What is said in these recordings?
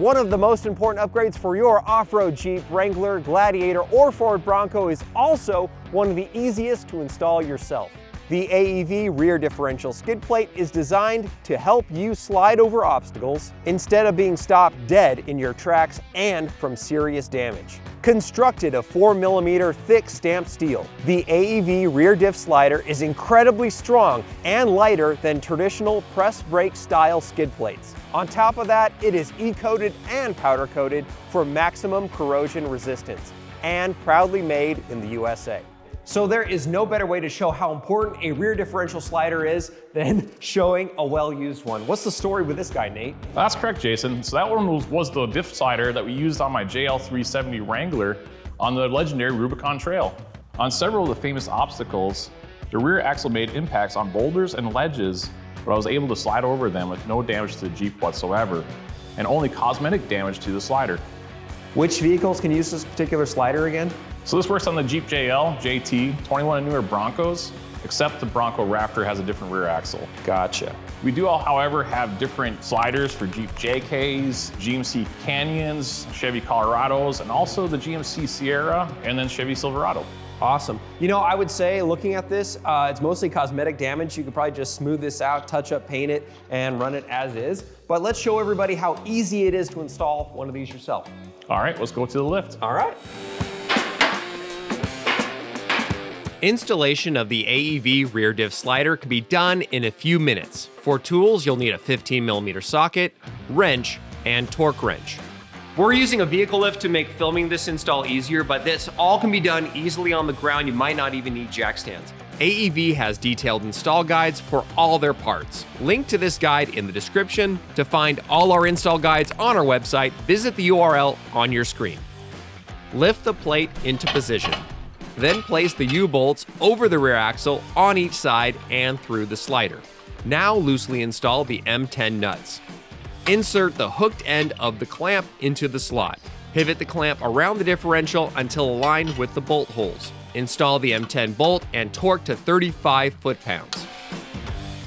One of the most important upgrades for your off-road Jeep Wrangler, Gladiator, or Ford Bronco is also one of the easiest to install yourself. The AEV Rear Differential skid plate is designed to help you slide over obstacles instead of being stopped dead in your tracks and from serious damage. Constructed of 4mm thick stamped steel, the AEV Rear Diff Slider is incredibly strong and lighter than traditional press brake style skid plates. On top of that, it is E-coated and powder coated for maximum corrosion resistance and proudly made in the USA. So there is no better way to show how important a rear differential slider is than showing a well-used one. What's the story with this guy, Nate? That's correct, Jason. So that one was the diff slider that we used on my JL 370 Wrangler on the legendary Rubicon Trail. On several of the famous obstacles, the rear axle made impacts on boulders and ledges, but I was able to slide over them with no damage to the Jeep whatsoever, and only cosmetic damage to the slider. Which vehicles can use this particular slider again? So this works on the Jeep JL, JT, 21 and newer Broncos, except the Bronco Raptor has a different rear axle. Gotcha. We do, however, have different sliders for Jeep JKs, GMC Canyons, Chevy Colorados, and also the GMC Sierra, and then Chevy Silverado. Awesome. You know, I would say, looking at this, it's mostly cosmetic damage. You could probably just smooth this out, touch up, paint it, and run it as is. But let's show everybody how easy it is to install one of these yourself. All right, let's go to the lift. All right. Installation of the AEV Rear Diff Slider can be done in a few minutes. For tools, you'll need a 15mm socket, wrench, and torque wrench. We're using a vehicle lift to make filming this install easier, but this all can be done easily on the ground. You might not even need jack stands. AEV has detailed install guides for all their parts. Link to this guide in the description. To find all our install guides on our website, visit the URL on your screen. Lift the plate into position. Then place the U-bolts over the rear axle on each side and through the slider. Now loosely install the M10 nuts. Insert the hooked end of the clamp into the slot. Pivot the clamp around the differential until aligned with the bolt holes. Install the M10 bolt and torque to 35 foot-pounds.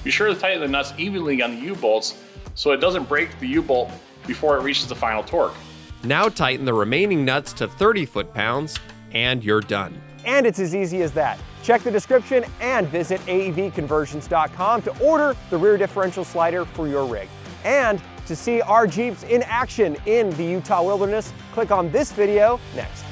Be sure to tighten the nuts evenly on the U-bolts so it doesn't break the U-bolt before it reaches the final torque. Now tighten the remaining nuts to 30 foot-pounds and you're done. And it's as easy as that. Check the description and visit AEVconversions.com to order the rear differential slider for your rig. And to see our Jeeps in action in the Utah wilderness, click on this video next.